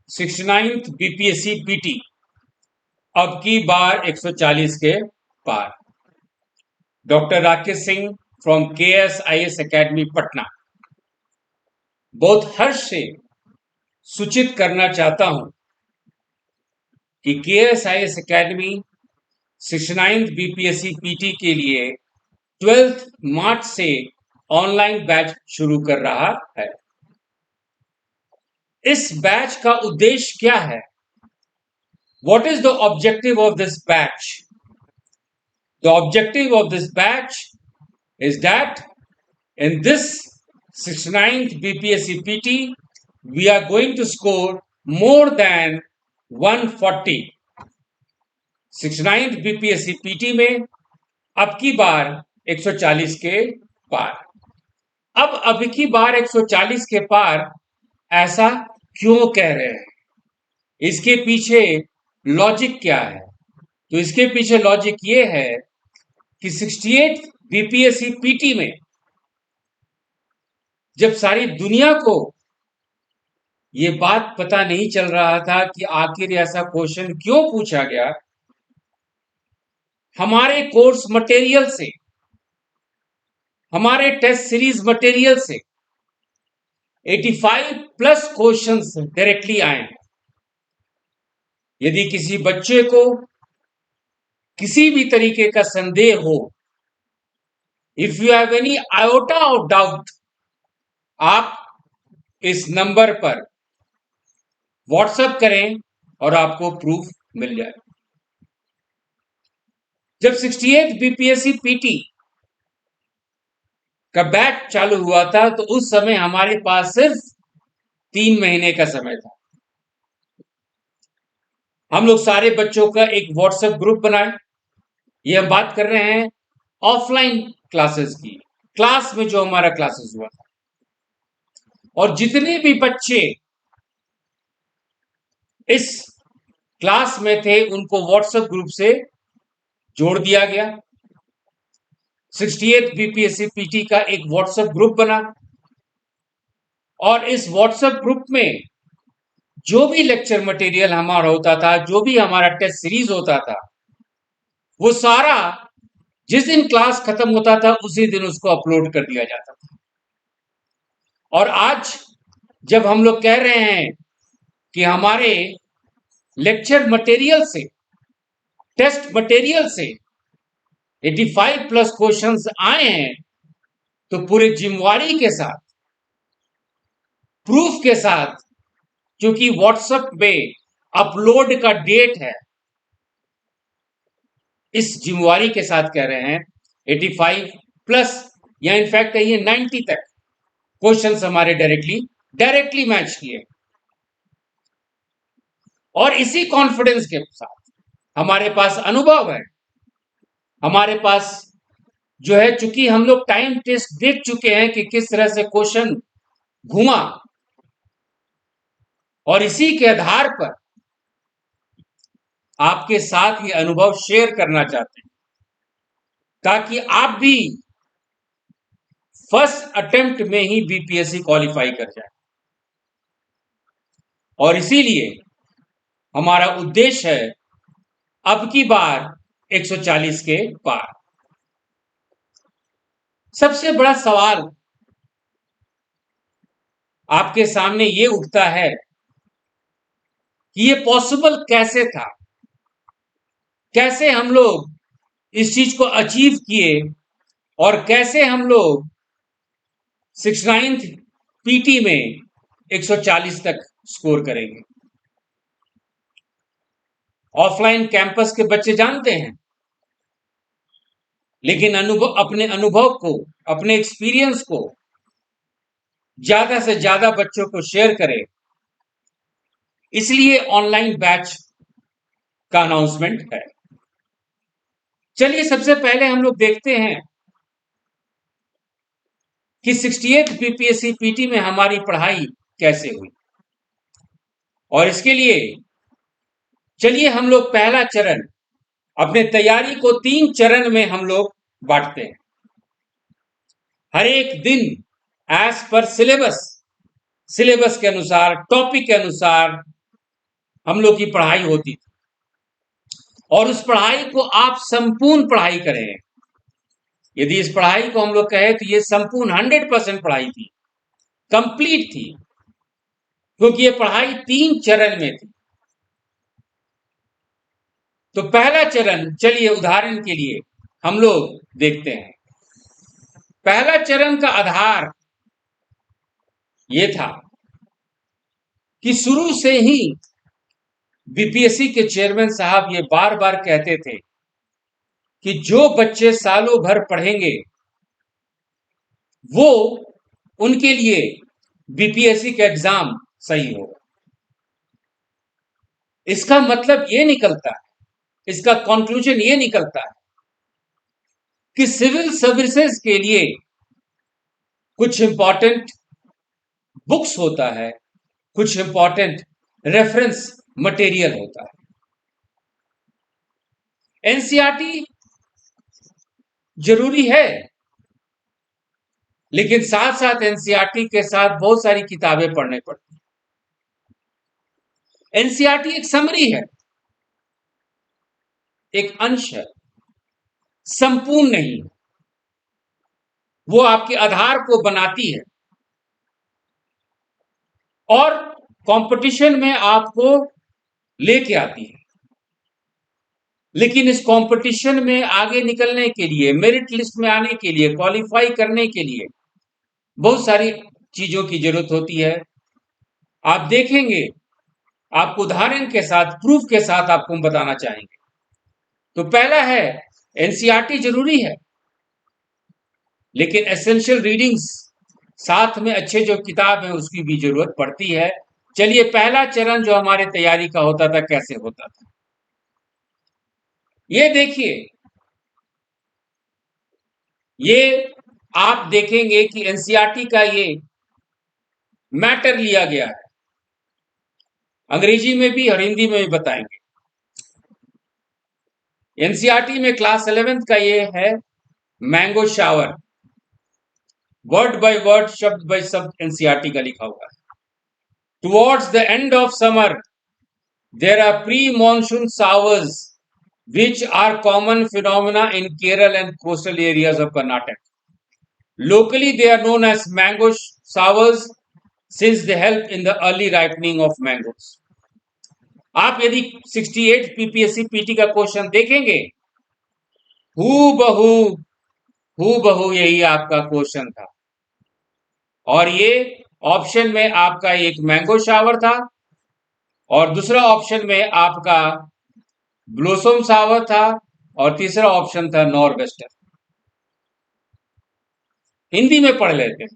69th BPSC PT अब की बार 140 के पार। Doctor Rakesh Singh from KSIS academy Patna. बहुत हर्ष से सूचित करना चाहता हूं कि KSIS academy 69th BPSC PT के लिए 12th मार्च से ऑनलाइन बैच शुरू कर रहा है। इस बैच का उद्देश्य क्या है? What is the objective of this batch? The objective of this batch is that in this 69th BPSC PT, we are going to score more than 140. 69th BPSC PT में अब की बार 140 के पार। अब की बार 140 के पार ऐसा क्यों कह रहे हैं? इसके पीछे लॉजिक क्या है? तो इसके पीछे लॉजिक ये है कि 68 बीपीएससी पीटी में जब सारी दुनिया को ये बात पता नहीं चल रहा था कि आखिर ऐसा क्वेश्चन क्यों पूछा गया, हमारे कोर्स मटेरियल से, हमारे टेस्ट सीरीज मटेरियल से 85 प्लस क्वेश्चंस डायरेक्टली आए हैं। यदि किसी बच्चे को किसी भी तरीके का संदेह हो, if you have any iota of doubt, आप इस नंबर पर व्हाट्सएप करें और आपको प्रूफ मिल जाए। जब 68 बीपीएससी पीटी का बैच चालू हुआ था तो उस समय हमारे पास सिर्फ 3 महीने का समय था। हम लोग सारे बच्चों का एक व्हाट्सएप ग्रुप बनाए। ये हम बात कर रहे हैं ऑफलाइन क्लासेस की, क्लास में जो हमारा क्लासेस हुआ था। और जितने भी बच्चे इस क्लास में थे उनको व्हाट्सएप ग्रुप से जोड़ दिया गया। 68 बीपीएससी पीटी का एक व्हाट्सएप ग्रुप बना और इस व्हाट्सएप ग्रुप में जो भी लेक्चर मटेरियल हमारा होता था, जो भी हमारा टेस्ट सीरीज होता था, वो सारा जिस दिन क्लास खत्म होता था उसी दिन उसको अपलोड कर दिया जाता था। और आज जब हम लोग कह रहे हैं कि हमारे लेक्चर मटेरियल से, टेस्ट मटेरियल से 85 प्लस क्वेश्चंस आए हैं, तो पूरे जिम्मेवारी के साथ, प्रूफ के साथ, क्योंकि व्हाट्सएप पे अपलोड का डेट है, इस जिम्मेवारी के साथ कह रहे हैं 85 प्लस या इनफैक्ट कहिए 90 तक क्वेश्चंस हमारे डायरेक्टली मैच किए। और इसी कॉन्फिडेंस के साथ हमारे पास अनुभव है, हमारे पास जो है, चूंकि हम लोग टाइम टेस्ट देख चुके हैं कि किस तरह से क्वेश्चन घुमा, और इसी के आधार पर आपके साथ ये अनुभव शेयर करना चाहते हैं ताकि आप भी फर्स्ट अटेम्प्ट में ही बीपीएससी क्वालिफाई कर जाए। और इसीलिए हमारा उद्देश्य है अब की बार 140 के पार। सबसे बड़ा सवाल आपके सामने ये उठता है कि ये पॉसिबल कैसे था, कैसे हम लोग इस चीज को अचीव किए और कैसे हम लोग 69th पीटी में 140 तक स्कोर करेंगे। ऑफलाइन कैंपस के बच्चे जानते हैं, लेकिन अपने अनुभव को, अपने एक्सपीरियंस को ज्यादा से ज्यादा बच्चों को शेयर करें, इसलिए ऑनलाइन बैच का अनाउंसमेंट है। चलिए सबसे पहले हम लोग देखते हैं कि 68 बीपीएससी पीटी में हमारी पढ़ाई कैसे हुई। और इसके लिए चलिए हम लोग पहला चरण, अपने तैयारी को 3 चरण में हम लोग बांटते हैं। हर एक दिन एज पर सिलेबस के अनुसार, टॉपिक के अनुसार हम लोग की पढ़ाई होती थी, और उस पढ़ाई को आप संपूर्ण पढ़ाई करें। यदि इस पढ़ाई को हम लोग कहें तो ये संपूर्ण 100% पढ़ाई थी, कंप्लीट थी, क्योंकि ये पढ़ाई 3 चरण में थी। तो पहला चरण, चलिए उदाहरण के लिए हम लोग देखते हैं। पहला चरण का आधार ये था कि शुरू से ही बीपीएससी के चेयरमैन साहब ये बार बार कहते थे कि जो बच्चे सालों भर पढ़ेंगे वो, उनके लिए बीपीएससी का एग्जाम सही होगा। इसका मतलब ये निकलता है, इसका कंक्लूजन ये निकलता है कि सिविल सर्विसेज के लिए कुछ इंपॉर्टेंट बुक्स होता है, कुछ इंपॉर्टेंट रेफरेंस मटेरियल होता है। एनसीईआरटी जरूरी है, लेकिन साथ साथ एनसीईआरटी के साथ बहुत सारी किताबें पढ़ने पड़ती हैं। एनसीईआरटी एक समरी है, एक अंश है, संपूर्ण नहीं। वो आपके आधार को बनाती है और कंपटीशन में आपको लेके आती है। लेकिन इस कंपटीशन में आगे निकलने के लिए, मेरिट लिस्ट में आने के लिए, क्वालिफाई करने के लिए बहुत सारी चीजों की जरूरत होती है। आप देखेंगे, आपको उदाहरण के साथ, प्रूफ के साथ आपको हम बताना चाहेंगे। तो पहला है, एनसीईआरटी जरूरी है, लेकिन एसेंशियल रीडिंग्स साथ में अच्छे जो किताब है उसकी भी जरूरत पड़ती है। चलिए पहला चरण जो हमारे तैयारी का होता था, कैसे होता था ये देखिए। ये आप देखेंगे कि एनसीईआरटी का ये मैटर लिया गया है, अंग्रेजी में भी और हिंदी में भी बताएंगे। एनसीईआरटी में क्लास 11th का ये है mango shower, word by word, शब्द बाय शब्द एनसीईआरटी का लिखा हुआ है। Towards the end of summer there are pre monsoon showers which are common phenomena in Kerala and coastal areas of Karnataka. Locally, they are known as mango showers since they help in the early ripening of mangoes. आप यदि 68 PPSC PT का question देखेंगे, हू बहू यही आपका question था, और ये ऑप्शन में आपका एक मैंगो शावर था और दूसरा ऑप्शन में आपका ब्लोसम शावर था और तीसरा ऑप्शन था नॉर्वेस्टर। हिंदी में पढ़ लेते हैं।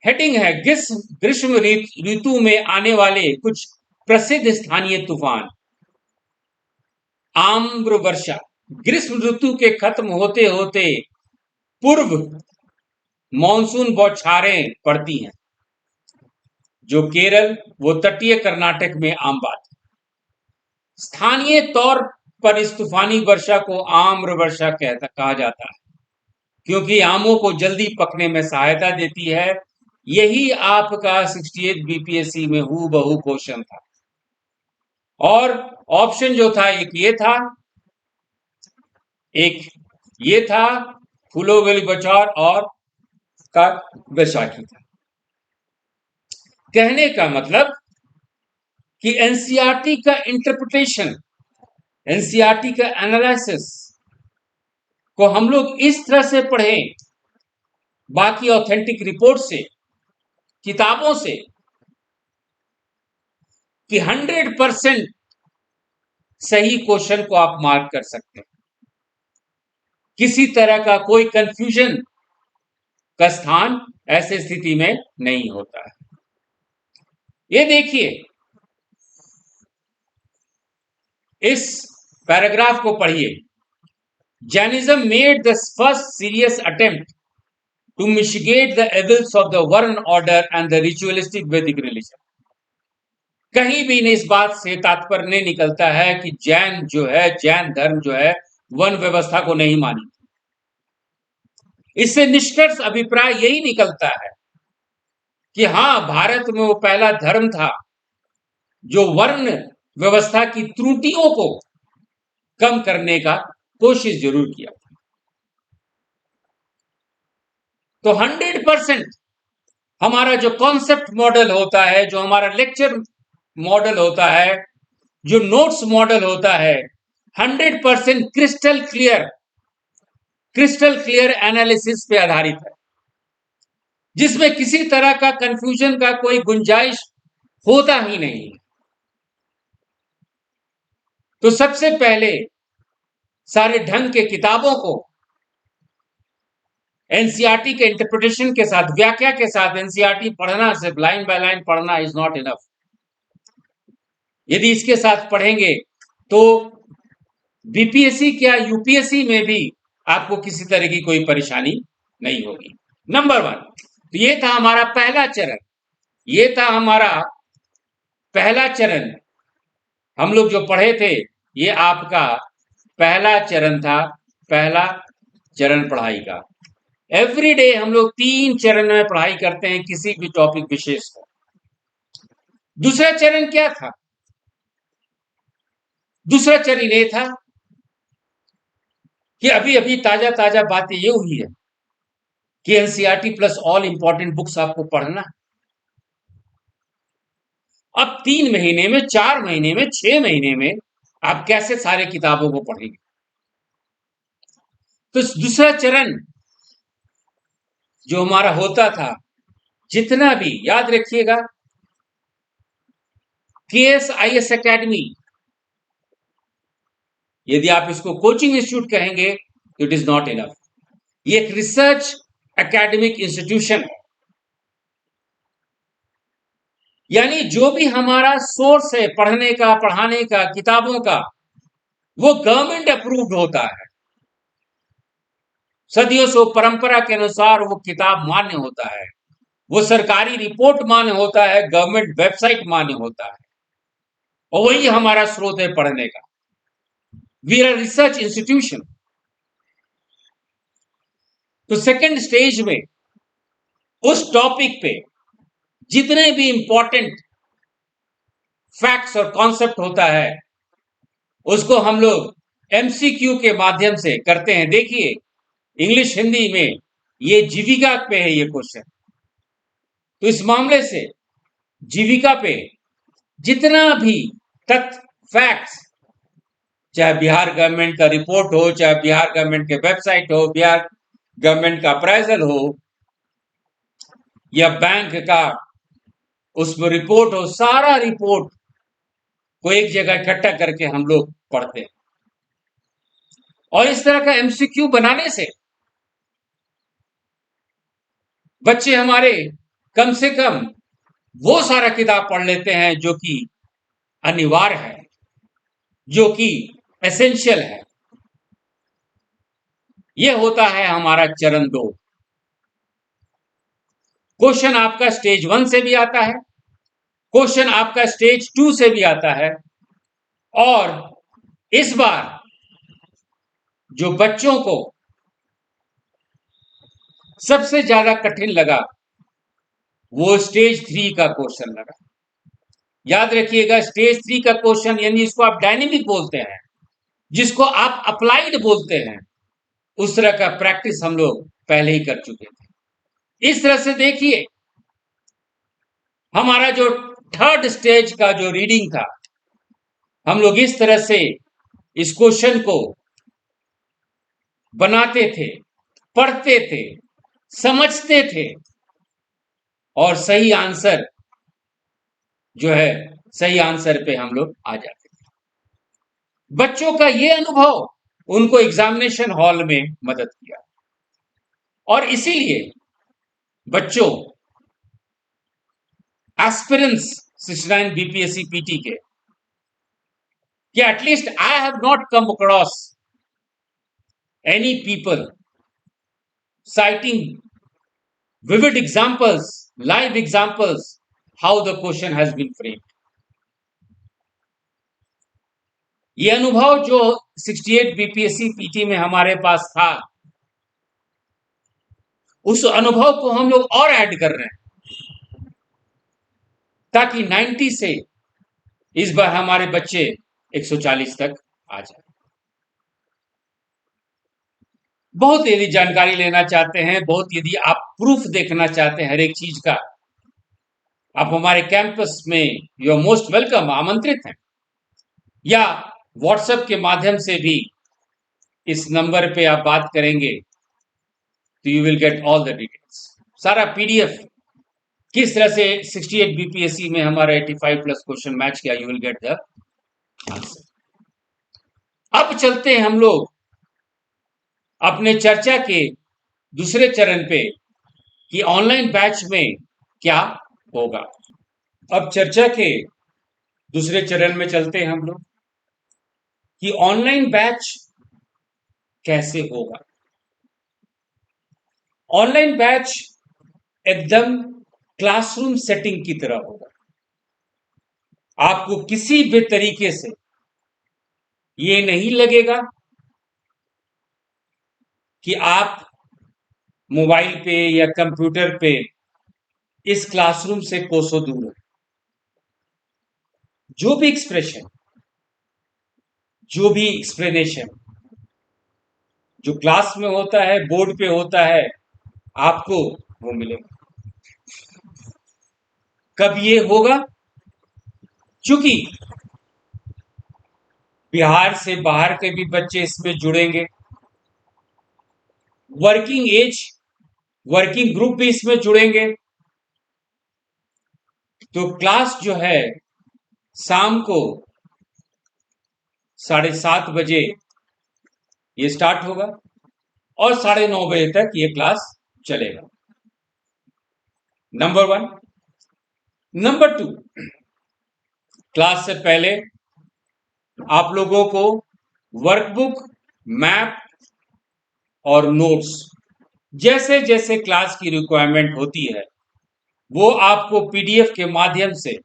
हेडिंग है, ग्रीष्म ऋतु में आने वाले कुछ प्रसिद्ध स्थानीय तूफान। आम्र वर्षा, ग्रीष्म ऋतु के खत्म होते होते पूर्व मॉनसून बौछारें पड़ती हैं, जो केरल वो तटीय कर्नाटक में आम बात है। स्थानीय तौर पर इस तूफानी वर्षा को आम्र वर्षा कहा जाता है, क्योंकि आमों को जल्दी पकने में सहायता देती है। यही आपका 68 बीपीएससी में हूबहू क्वेश्चन था। और ऑप्शन जो था, एक ये था फूलों वाली बौछार और का बैसाखी था। कहने का मतलब कि एनसीईआरटी का इंटरप्रिटेशन, एनसीईआरटी का एनालिसिस को हम लोग इस तरह से पढ़ें, बाकी ऑथेंटिक रिपोर्ट से, किताबों से, कि 100% सही क्वेश्चन को आप मार्क कर सकते हैं। किसी तरह का कोई कंफ्यूजन का स्थान ऐसे स्थिति में नहीं होता है। ये देखिए, इस पैराग्राफ को पढ़िए। Jainism made the first serious attempt to mitigate the evils of the Varna order and the ritualistic Vedic religion. कहीं भी इस बात से तात्पर्य नहीं निकलता है कि जैन धर्म जो है वन व्यवस्था को नहीं मानी। इससे निष्कर्ष अभिप्राय यही निकलता है कि हां, भारत में वो पहला धर्म था जो वर्ण व्यवस्था की त्रुटियों को कम करने का कोशिश जरूर किया। तो 100% हमारा जो कॉन्सेप्ट मॉडल होता है, जो हमारा लेक्चर मॉडल होता है, जो नोट्स मॉडल होता है, 100% क्रिस्टल क्लियर एनालिसिस पे आधारित है, जिसमें किसी तरह का कंफ्यूजन का कोई गुंजाइश होता ही नहीं। तो सबसे पहले सारे ढंग के किताबों को एनसीईआरटी के इंटरप्रिटेशन के साथ, व्याख्या के साथ, एनसीईआरटी पढ़ना, सिर्फ लाइन बाय लाइन पढ़ना इज नॉट इनफ। यदि इसके साथ पढ़ेंगे तो बीपीएससी क्या यूपीएससी में भी आपको किसी तरह की कोई परेशानी नहीं होगी। नंबर 1, तो ये था हमारा पहला चरण, ये था हमारा पहला चरण। हम लोग जो पढ़े थे, ये आपका पहला चरण था, पहला चरण पढ़ाई का। एवरी डे हम लोग 3 चरण में पढ़ाई करते हैं किसी भी टॉपिक विशेष को। दूसरा चरण क्या था? दूसरा चरण ये था कि अभी अभी ताजा ताजा बातें ये हुई है कि NCERT plus all important books आपको पढ़ना। अब 3 महीने में, 4 महीने में, 6 महीने में आप कैसे सारे किताबों को पढ़ेंगे? तो दूसरा चरण जो हमारा होता था, जितना भी याद रखिएगा, केएसआईएस एकेडमी, यदि आप इसको कोचिंग इंस्टीट्यूट कहेंगे तो इट इज नॉट इनफ। ये एक रिसर्च एकेडमिक इंस्टीट्यूशन है, यानी जो भी हमारा सोर्स है पढ़ने का, पढ़ाने का, किताबों का, वो गवर्नमेंट अप्रूव्ड होता है। सदियों से परंपरा के अनुसार वो किताब मान्य होता है, वो सरकारी रिपोर्ट मान्य होता है, गवर्नमेंट वेबसाइट मान्य होता है, और वही हमारा स्रोत है पढ़ने का। We are research institution. तो सेकंड स्टेज में उस टॉपिक पे जितने भी इंपॉर्टेंट फैक्ट्स और कॉन्सेप्ट होता है, उसको हम लोग एमसीक्यू के माध्यम से करते हैं। देखिए, इंग्लिश हिंदी में ये जीविका पे है ये क्वेश्चन, तो इस मामले से जीविका पे जितना भी तथ्य, फैक्ट्स, चाहे बिहार गवर्नमेंट का रिपोर्ट हो, चाहे बिहार गवर्नमेंट के वेबसाइट हो, बिहार गवर्नमेंट का अप्राइजल हो, या बैंक का उसमें रिपोर्ट हो, सारा रिपोर्ट को एक जगह इकट्ठा करके हम लोग पढ़ते हैं। और इस तरह का एमसीक्यू बनाने से बच्चे हमारे कम से कम वो सारा किताब पढ़ लेते हैं जो कि अनिवार्य है, जो कि एसेंशियल है। यह होता है हमारा चरण 2। क्वेश्चन आपका स्टेज 1 से भी आता है, क्वेश्चन आपका स्टेज 2 से भी आता है, और इस बार जो बच्चों को सबसे ज्यादा कठिन लगा वो स्टेज 3 का क्वेश्चन लगा। याद रखिएगा, स्टेज 3 का क्वेश्चन, यानी जिसको आप डायनेमिक बोलते हैं, जिसको आप अप्लाइड बोलते हैं, उस तरह का प्रैक्टिस हम लोग पहले ही कर चुके थे। इस तरह से देखिए, हमारा जो थर्ड स्टेज का जो रीडिंग था, हम लोग इस तरह से इस क्वेश्चन को बनाते थे, पढ़ते थे, समझते थे, और सही आंसर जो है, सही आंसर पे हम लोग आ जाते थे। बच्चों का ये अनुभव उनको एग्जामिनेशन हॉल में मदद किया, और इसीलिए बच्चों एस्पिरेंट्स 69 बीपीएससी पीटी के, कि at least I have not come across any people citing vivid examples, live examples, how the question has been framed. ये अनुभव जो 68 बीपीएससी पीटी में हमारे पास था, उस अनुभव को हम लोग और ऐड कर रहे हैं। ताकि 90 से इस बार हमारे बच्चे 140 तक आ जाए। बहुत यदि जानकारी लेना चाहते हैं, बहुत यदि आप प्रूफ देखना चाहते हैं हर एक चीज का, आप हमारे कैंपस में यू आर मोस्ट वेलकम, आमंत्रित हैं। या व्हाट्सएप के माध्यम से भी इस नंबर पे आप बात करेंगे तो you will get all the details. सारा पीडीएफ किस तरह से 68 बीपीएससी में हमारा 85 प्लस क्वेश्चन मैच किया, you will get the answer. अब चलते हैं हम लोग अपने चर्चा के दूसरे चरण पे कि ऑनलाइन बैच में क्या होगा। अब चर्चा के दूसरे चरण में चलते हैं हम लोग कि ऑनलाइन बैच कैसे होगा। ऑनलाइन बैच एकदम क्लासरूम सेटिंग की तरह होगा। आपको किसी भी तरीके से ये नहीं लगेगा कि आप मोबाइल पे या कंप्यूटर पे इस क्लासरूम से कोसों दूर है। जो भी एक्सप्रेशन, जो भी एक्सप्लेनेशन जो क्लास में होता है, बोर्ड पे होता है, आपको वो मिलेगा। कब ये होगा? क्योंकि बिहार से बाहर के भी बच्चे इसमें जुड़ेंगे, वर्किंग एज, वर्किंग ग्रुप भी इसमें जुड़ेंगे। तो क्लास जो है शाम को 7:30 बजे ये स्टार्ट होगा और 9:30 बजे तक ये क्लास चलेगा। नंबर 1। नंबर 2, क्लास से पहले आप लोगों को वर्कबुक, मैप और नोट्स जैसे जैसे क्लास की रिक्वायरमेंट होती है वो आपको पीडीएफ के माध्यम से,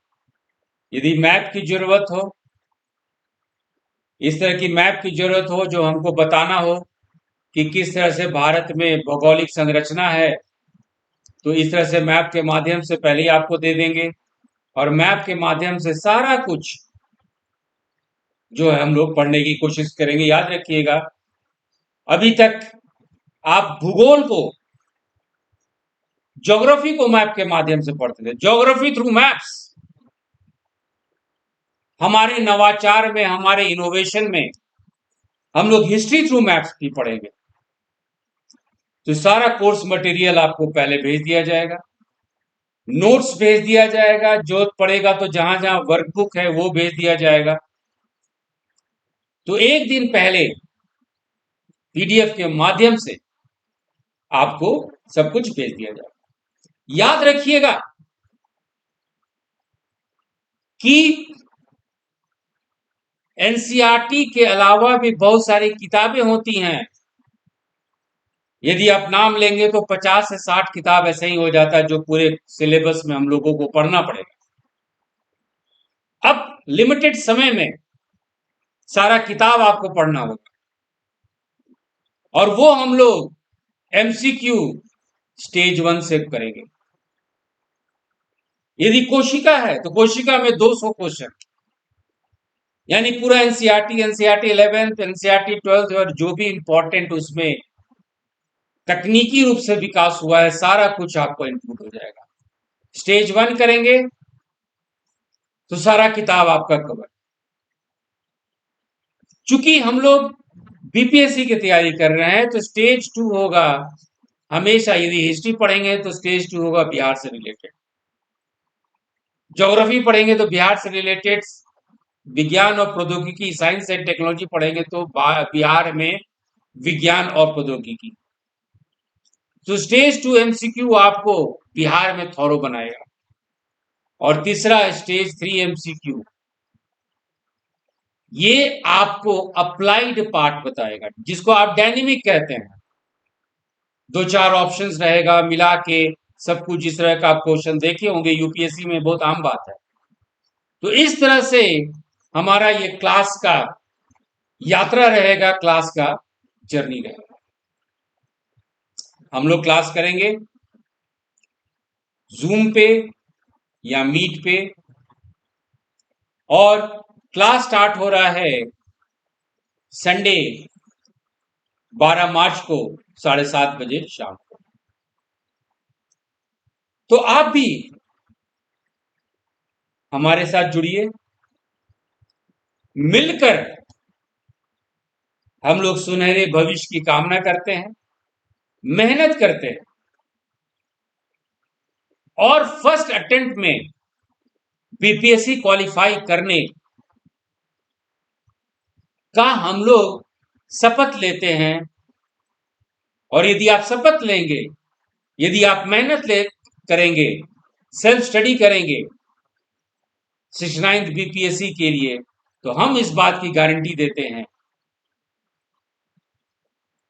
यदि मैप की जरूरत हो, इस तरह की मैप की जरूरत हो जो हमको बताना हो कि किस तरह से भारत में भौगोलिक संरचना है, तो इस तरह से मैप के माध्यम से पहले ही आपको दे देंगे और मैप के माध्यम से सारा कुछ जो है हम लोग पढ़ने की कोशिश करेंगे। याद रखिएगा, अभी तक आप भूगोल को, ज्योग्राफी को मैप के माध्यम से पढ़ते थे, ज्योग्राफी थ्रू मैप्स। हमारे नवाचार में, हमारे इनोवेशन में हम लोग हिस्ट्री थ्रू मैप्स भी पढ़ेंगे। तो सारा कोर्स मटेरियल आपको पहले भेज दिया जाएगा, नोट्स भेज दिया जाएगा, जो पढ़ेगा तो जहां जहां वर्कबुक है वो भेज दिया जाएगा। तो एक दिन पहले पीडीएफ के माध्यम से आपको सब कुछ भेज दिया जाएगा। याद रखिएगा कि एनसीईआरटी के अलावा भी बहुत सारी किताबें होती हैं। यदि आप नाम लेंगे तो 50 से 60 किताब ऐसे ही हो जाता है जो पूरे सिलेबस में हम लोगों को पढ़ना पड़ेगा। अब लिमिटेड समय में सारा किताब आपको पढ़ना होगा और वो हम लोग एमसीक्यू स्टेज 1 से करेंगे। यदि कोशिका है तो कोशिका में 200 क्वेश्चन, यानी पूरा NCERT, NCERT 11th, NCERT 12th और जो भी इंपॉर्टेंट उसमें तकनीकी रूप से विकास हुआ है सारा कुछ आपको इंक्लूड हो जाएगा। स्टेज 1 करेंगे तो सारा किताब आपका कवर। चूंकि हम लोग बीपीएससी की तैयारी कर रहे हैं तो स्टेज 2 होगा हमेशा। यदि हिस्ट्री पढ़ेंगे तो स्टेज 2 होगा बिहार से रिलेटेड, ज्योग्राफी पढ़ेंगे तो बिहार से रिलेटेड, विज्ञान और प्रौद्योगिकी, साइंस एंड टेक्नोलॉजी पढ़ेंगे तो बिहार में विज्ञान और प्रौद्योगिकी। तो स्टेज 2 एमसीक्यू आपको बिहार में थॉरो बनाएगा और तीसरा स्टेज 3 एमसीक्यू ये आपको अप्लाइड पार्ट बताएगा, जिसको आप डायनेमिक कहते हैं। 2-4 ऑप्शंस रहेगा मिला के सब कुछ। इस तरह का आप क्वेश्चन देखे होंगे यूपीएससी में, बहुत आम बात है। तो इस तरह से हमारा ये क्लास का यात्रा रहेगा, क्लास का जर्नी रहेगा। हम लोग क्लास करेंगे जूम पे या मीट पे, और क्लास स्टार्ट हो रहा है संडे 12 मार्च को 7:30 बजे शाम को। तो आप भी हमारे साथ जुड़िए, मिलकर हम लोग सुनहरे भविष्य की कामना करते हैं, मेहनत करते हैं, और फर्स्ट अटेम्प्ट में बीपीएससी क्वालिफाई करने का हम लोग शपथ लेते हैं। और यदि आप शपथ लेंगे, यदि आप मेहनत करेंगे, सेल्फ स्टडी करेंगे 69th बीपीएससी के लिए, तो हम इस बात की गारंटी देते हैं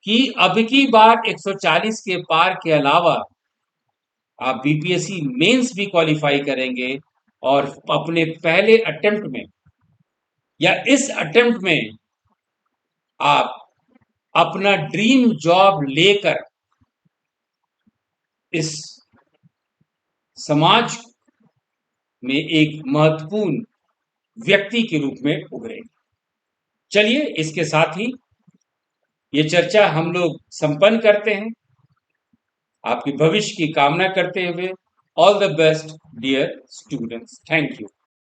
कि अब की बार 140 के पार के अलावा आप बीपीएससी मेंस भी क्वालिफाई करेंगे, और अपने पहले अटेम्प्ट में या इस अटेम्प्ट में आप अपना ड्रीम जॉब लेकर इस समाज में एक महत्वपूर्ण व्यक्ति के रूप में उभरेंगे। चलिए, इसके साथ ही ये चर्चा हम लोग संपन्न करते हैं, आपके भविष्य की कामना करते हुए। All the best dear students, thank you.